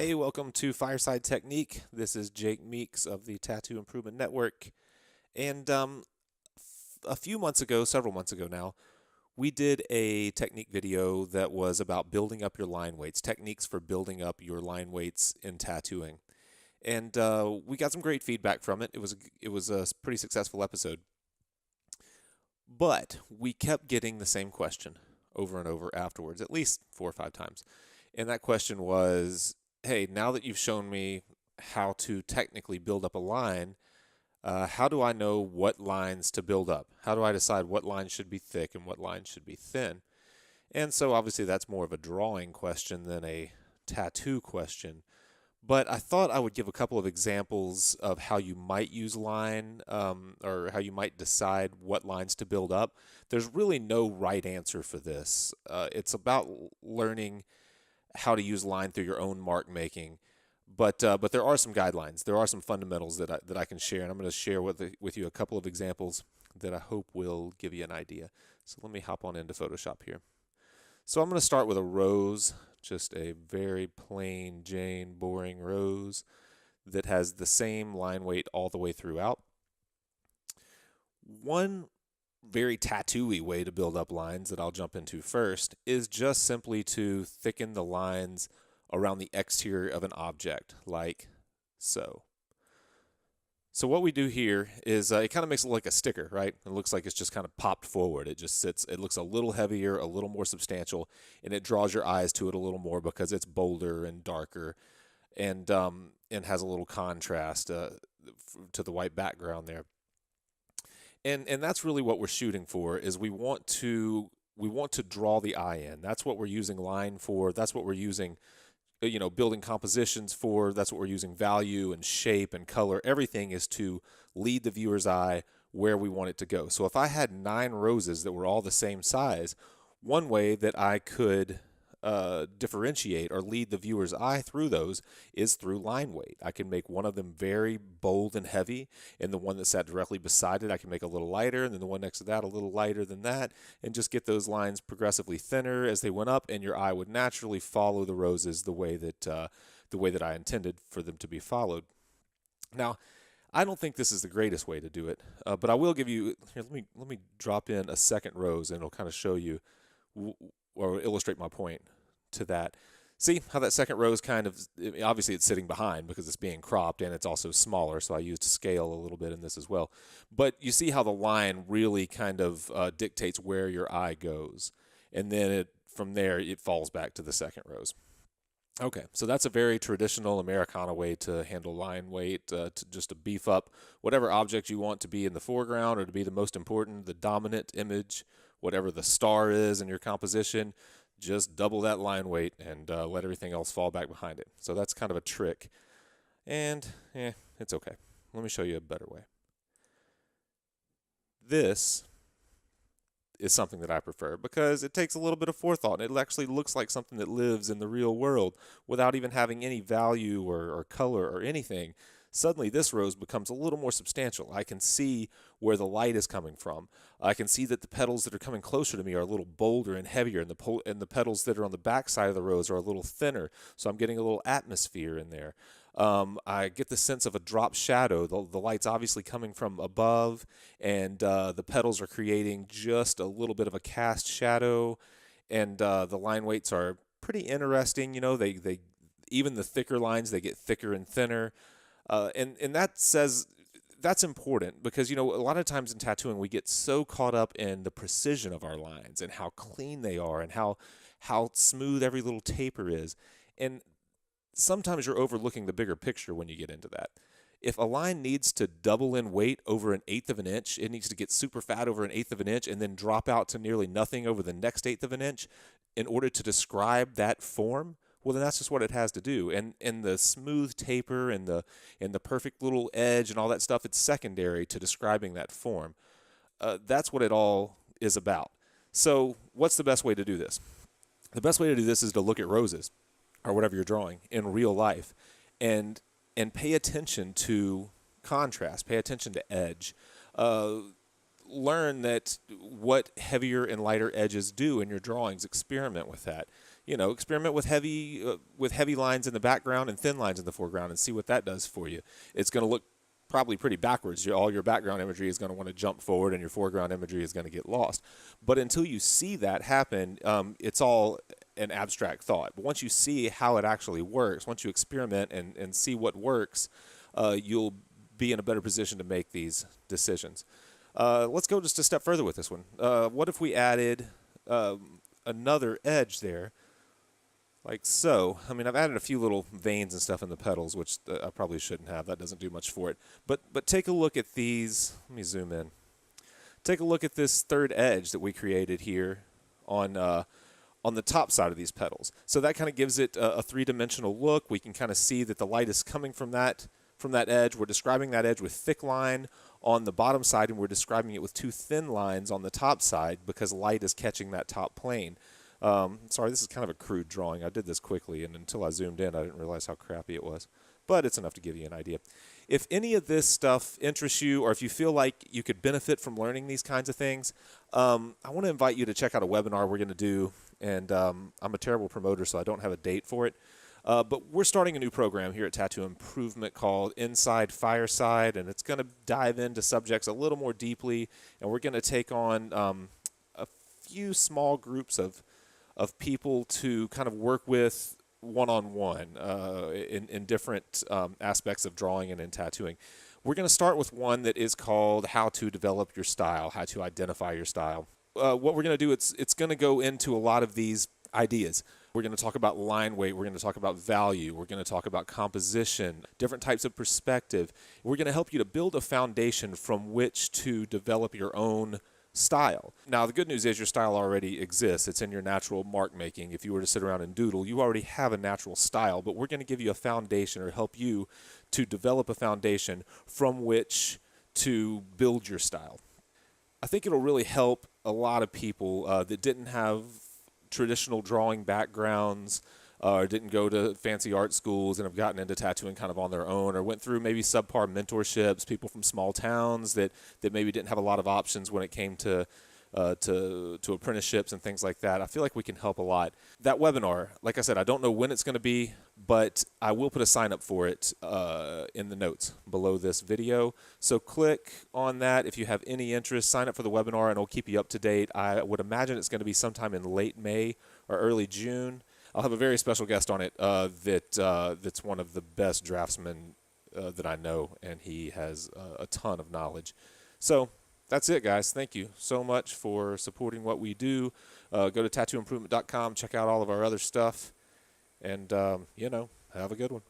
Hey, welcome to Fireside Technique. This is Jake Meeks of the Tattoo Improvement Network. And a few months ago, several months ago now, we did a technique video that was about building up your line weights, techniques for building up your line weights in tattooing. And we got some great feedback from it. It was a pretty successful episode. But we kept getting the same question over and over afterwards, at least 4 or 5 times. And that question was, hey, now that you've shown me how to technically build up a line, how do I know what lines to build up? How do I decide what lines should be thick and what lines should be thin? And so obviously that's more of a drawing question than a tattoo question. But I thought I would give a couple of examples of how you might use line or how you might decide what lines to build up. There's really no right answer for this. It's about learning how to use line through your own mark making. But there are some guidelines. There are some fundamentals that I can share, and I'm going to share with you a couple of examples that I hope will give you an idea. So let me hop on into Photoshop here. So I'm going to start with a rose, just a very plain Jane, boring rose that has the same line weight all the way throughout. One very tattooy way to build up lines that I'll jump into first is just simply to thicken the lines around the exterior of an object, like so. So what we do here is it kind of makes it look like a sticker, right? It looks like it's just kind of popped forward. It just sits, it looks a little heavier, a little more substantial, and it draws your eyes to it a little more because it's bolder and darker and has a little contrast to the white background there. And that's really what we're shooting for, is we want to draw the eye in. That's what we're using line for. That's what we're using building compositions for. That's what we're using value and shape and color. Everything is to lead the viewer's eye where we want it to go. So if I had 9 roses that were all the same size, one way that I could differentiate or lead the viewer's eye through those is through line weight. I can make one of them very bold and heavy, and the one that sat directly beside it I can make a little lighter, and then the one next to that a little lighter than that, and just get those lines progressively thinner as they went up, and your eye would naturally follow the roses the way that I intended for them to be followed. Now, I don't think this is the greatest way to do it, but I will give you here. Let me drop in a second rose, and it'll kind of show you or illustrate my point to that. See how that second row is obviously it's sitting behind because it's being cropped, and it's also smaller, so I used scale a little bit in this as well. But you see how the line really kind of dictates where your eye goes, and then from there it falls back to the second rows. Okay, so that's a very traditional Americana way to handle line weight, just to beef up whatever object you want to be in the foreground or to be the most important, the dominant image, whatever the star is in your composition. Just double that line weight and let everything else fall back behind it. So that's kind of a trick. And it's okay. Let me show you a better way. This is something that I prefer because it takes a little bit of forethought. It actually looks like something that lives in the real world without even having any value or color or anything. Suddenly this rose becomes a little more substantial. I can see where the light is coming from. I can see that the petals that are coming closer to me are a little bolder and heavier, and the petals that are on the back side of the rose are a little thinner, so I'm getting a little atmosphere in there. I get the sense of a drop shadow. The light's obviously coming from above, and the petals are creating just a little bit of a cast shadow, and the line weights are pretty interesting. They even the thicker lines, they get thicker and thinner. And that's important because, a lot of times in tattooing, we get so caught up in the precision of our lines and how clean they are and how smooth every little taper is. And sometimes you're overlooking the bigger picture when you get into that. If a line needs to double in weight over 1/8 of an inch, it needs to get super fat over 1/8 of an inch and then drop out to nearly nothing over the next 1/8 of an inch in order to describe that form. Well, then that's just what it has to do. And the smooth taper and the perfect little edge and all that stuff, it's secondary to describing that form. That's what it all is about. So what's the best way to do this? The best way to do this is to look at roses or whatever you're drawing in real life and pay attention to contrast, pay attention to edge. Learn that what heavier and lighter edges do in your drawings. Experiment with that. experiment with heavy lines in the background and thin lines in the foreground and see what that does for you. It's going to look probably pretty backwards. All your background imagery is going to want to jump forward and your foreground imagery is going to get lost. But until you see that happen, it's all an abstract thought. But once you see how it actually works, once you experiment and see what works, you'll be in a better position to make these decisions. Let's go just a step further with this one. What if we added another edge there? Like so. I mean, I've added a few little veins and stuff in the petals, which I probably shouldn't have. That doesn't do much for it. But take a look at these. Let me zoom in. Take a look at this third edge that we created here on the top side of these petals. So that kind of gives it a three-dimensional look. We can kind of see that the light is coming from that edge. We're describing that edge with thick line on the bottom side, and we're describing it with two thin lines on the top side because light is catching that top plane. Sorry, this is kind of a crude drawing. I did this quickly, and until I zoomed in, I didn't realize how crappy it was. But it's enough to give you an idea. If any of this stuff interests you, or if you feel like you could benefit from learning these kinds of things, I want to invite you to check out a webinar we're going to do. And I'm a terrible promoter, so I don't have a date for it. But we're starting a new program here at Tattoo Improvement called Inside Fireside, and it's going to dive into subjects a little more deeply, and we're going to take on a few small groups of people to kind of work with one-on-one in different aspects of drawing and in tattooing. We're going to start with one that is called How to Develop Your Style, How to Identify Your Style. What we're going to do, it's going to go into a lot of these ideas. We're going to talk about line weight. We're going to talk about value. We're going to talk about composition, different types of perspective. We're going to help you to build a foundation from which to develop your own style. Now, the good news is your style already exists. It's in your natural mark making. If you were to sit around and doodle, you already have a natural style, but we're going to give you a foundation or help you to develop a foundation from which to build your style. I think it'll really help a lot of people that didn't have traditional drawing backgrounds or didn't go to fancy art schools and have gotten into tattooing kind of on their own, or went through maybe subpar mentorships, people from small towns that maybe didn't have a lot of options when it came to apprenticeships and things like that. I feel like we can help a lot. That webinar, like I said, I don't know when it's going to be, but I will put a sign up for it in the notes below this video. So click on that if you have any interest. Sign up for the webinar and it'll keep you up to date. I would imagine it's going to be sometime in late May or early June. I'll have a very special guest on it that's one of the best draftsmen that I know, and he has a ton of knowledge. So that's it, guys. Thank you so much for supporting what we do. Go to tattooimprovement.com, check out all of our other stuff, and, have a good one.